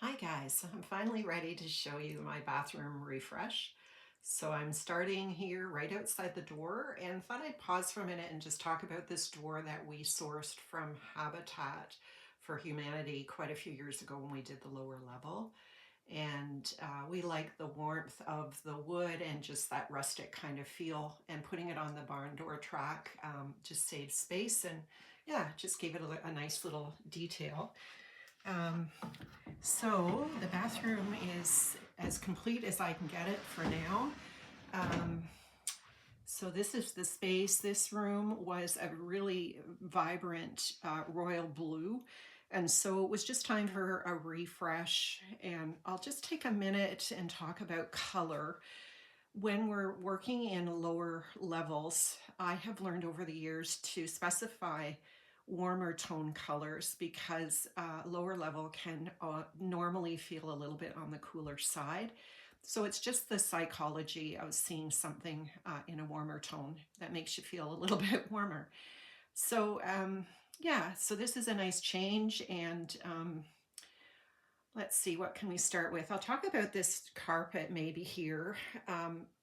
Hi guys, I'm finally ready to show you my bathroom refresh. So I'm starting here right outside the door and thought I'd pause for a minute and just talk about this door that we sourced from Habitat for Humanity quite a few years ago when we did the lower level. And we like the warmth of the wood and just that rustic kind of feel, and putting it on the barn door track just saved space and yeah, just gave it a nice little detail. Um, so the bathroom is as complete as I can get it for now. Um, so this is the space. This room was a really vibrant royal blue. And so it was just time for a refresh. And I'll just take a minute and talk about color. When we're working in lower levels, I have learned over the years to specify warmer tone colors because lower level can normally feel a little bit on the cooler side. So it's just the psychology of seeing something in a warmer tone that makes you feel a little bit warmer. So yeah, so this is a nice change, and let's see, what can we start with? I'll talk about this carpet maybe here.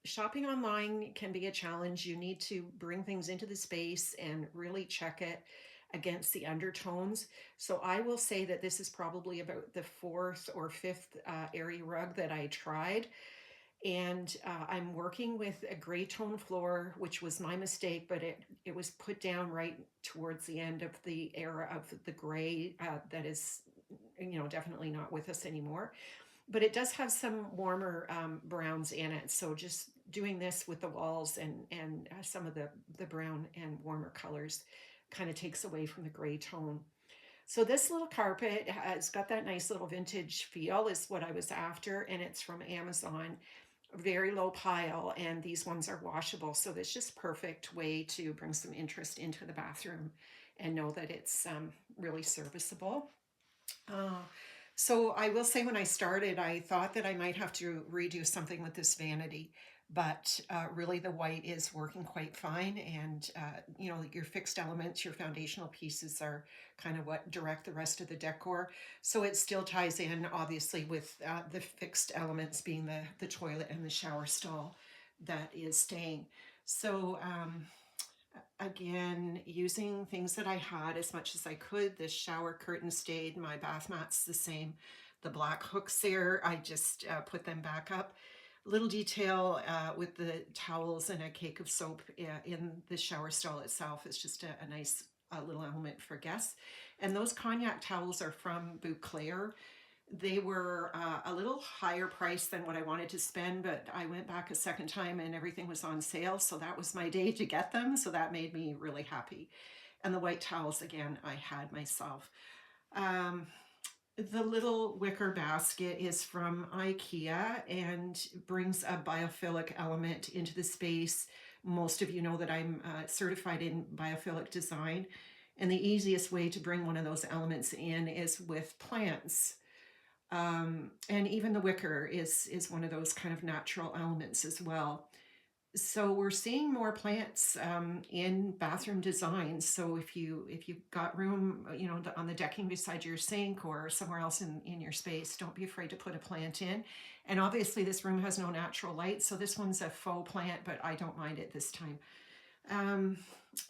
Shopping online can be a challenge. You need to bring things into the space and really check it against the undertones. So I will say that this is probably about the fourth or fifth area rug that I tried. And I'm working with a gray tone floor, which was my mistake, but it was put down right towards the end of the era of the gray that is, definitely not with us anymore. But it does have some warmer browns in it. So just doing this with the walls and some of the brown and warmer colors kind of takes away from the gray tone. So this little carpet has got that nice little vintage feel, is what I was after, and it's from Amazon. Very low pile, and these ones are washable, so it's just perfect way to bring some interest into the bathroom and know that it's really serviceable. uh, so I will say, when I started, I thought that I might have to redo something with this vanity, but really the white is working quite fine. And your fixed elements, your foundational pieces, are kind of what direct the rest of the decor. So it still ties in, obviously, with the fixed elements being the toilet and the shower stall that is staying. So again, using things that I had as much as I could. The shower curtain stayed, my bath mat's the same. The black hooks there, I just put them back up. Little detail with the towels and a cake of soap in the shower stall itself is just a nice little element for guests. And those cognac towels are from Bouclair. They were a little higher price than what I wanted to spend, but I went back a second time and everything was on sale. So that was my day to get them. So that made me really happy. And the white towels, again, I had myself. Um, the little wicker basket is from IKEA and brings a biophilic element into the space. Most of you know that I'm certified in biophilic design. And the easiest way to bring one of those elements in is with plants. And even the wicker is one of those kind of natural elements as well. So we're seeing more plants in bathroom designs. So if you've got room, on the decking beside your sink or somewhere else in your space, don't be afraid to put a plant in. And obviously this room has no natural light, so this one's a faux plant, but I don't mind it this time. Um,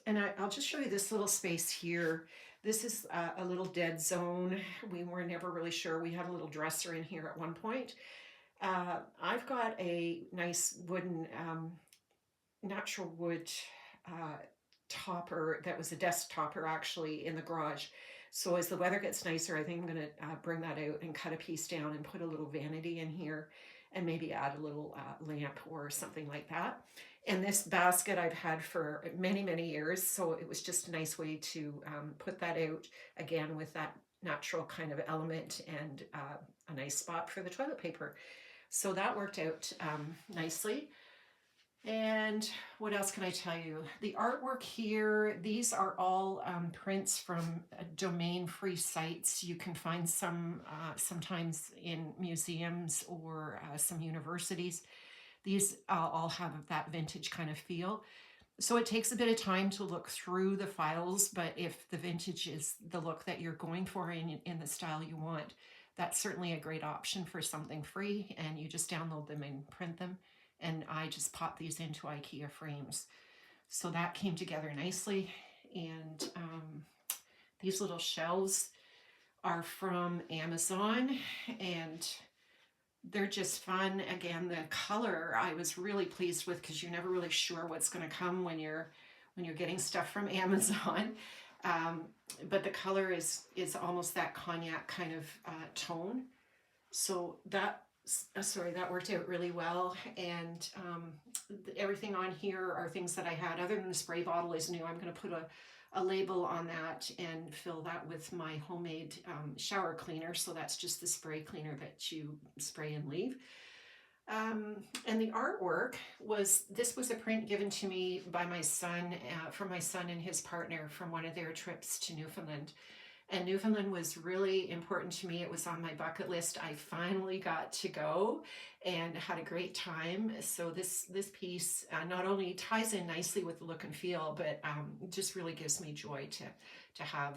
and I'll just show you this little space here. This is a little dead zone. We were never really sure. We had a little dresser in here at one point. I've got a nice wooden, natural wood uh, topper that was a desk topper actually in the garage. So as the weather gets nicer, I think I'm going to bring that out and cut a piece down and put a little vanity in here and maybe add a little lamp or something like that. And this basket I've had for many, many years. So it was just a nice way to put that out again with that natural kind of element, and a nice spot for the toilet paper. So that worked out nicely. And what else can I tell you? The artwork here, these are all prints from domain-free sites. You can find some sometimes in museums or some universities. These all have that vintage kind of feel. So it takes a bit of time to look through the files, but if the vintage is the look that you're going for in the style you want, that's certainly a great option for something free, and you just download them and print them. And I just pop these into IKEA frames. So that came together nicely. And these little shelves are from Amazon, and they're just fun. Again, the color I was really pleased with, because you're never really sure what's going to come when you're getting stuff from Amazon. Um, but the color is almost that cognac kind of tone. So that that worked out really well. And everything on here are things that I had. Other than the spray bottle is new. I'm going to put a label on that and fill that with my homemade shower cleaner. So that's just the spray cleaner that you spray and leave. And the artwork this was a print given to me by my son, from my son and his partner from one of their trips to Newfoundland. And Newfoundland was really important to me. It was on my bucket list. I finally got to go and had a great time. So this piece not only ties in nicely with the look and feel, but just really gives me joy to have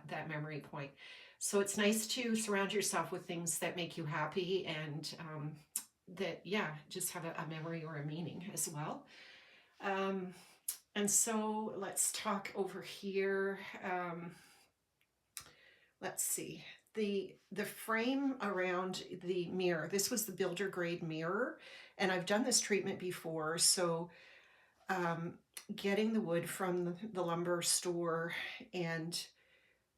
that memory point. So it's nice to surround yourself with things that make you happy, and that, yeah, just have a memory or a meaning as well. And so let's talk over here. Let's see, the frame around the mirror. This was the builder grade mirror, and I've done this treatment before. So getting the wood from the lumber store, and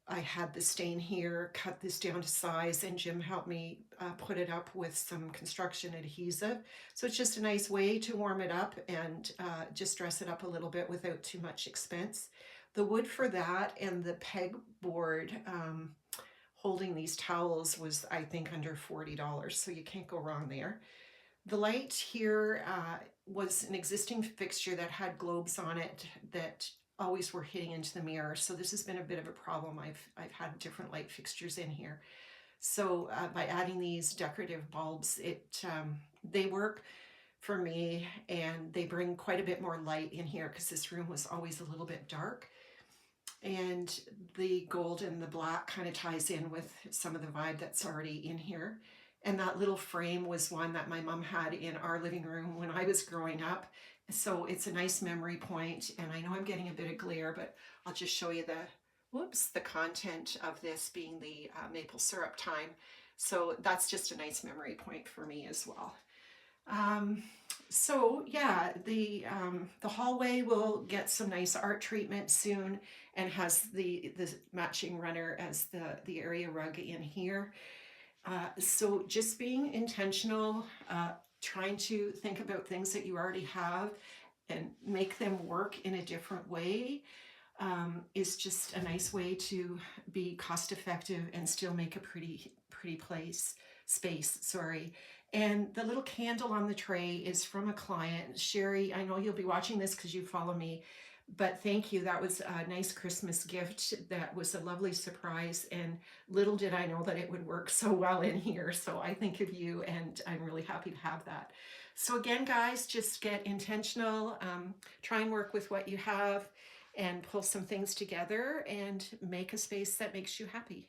I had the stain here, cut this down to size, and Jim helped me put it up with some construction adhesive. So it's just a nice way to warm it up and just dress it up a little bit without too much expense. The wood for that and the pegboard holding these towels was, I think, under $40, so you can't go wrong there. The light here was an existing fixture that had globes on it that always were hitting into the mirror. So this has been a bit of a problem. I've had different light fixtures in here. So by adding these decorative bulbs, they work for me, and they bring quite a bit more light in here, because this room was always a little bit dark. And the gold and the black kind of ties in with some of the vibe that's already in here. And that little frame was one that my mom had in our living room when I was growing up. So it's a nice memory point. And I know I'm getting a bit of glare, but I'll just show you the content of this being the maple syrup time. So that's just a nice memory point for me as well. So yeah, the hallway will get some nice art treatment soon, and has the matching runner as the area rug in here. So just being intentional, trying to think about things that you already have and make them work in a different way is just a nice way to be cost effective and still make a pretty space, sorry. And the little candle on the tray is from a client. Sherry, I know you'll be watching this because you follow me, but thank you. That was a nice Christmas gift. That was a lovely surprise, and little did I know that it would work so well in here. So I think of you, and I'm really happy to have that. So again, guys, just get intentional, try and work with what you have, and pull some things together and make a space that makes you happy.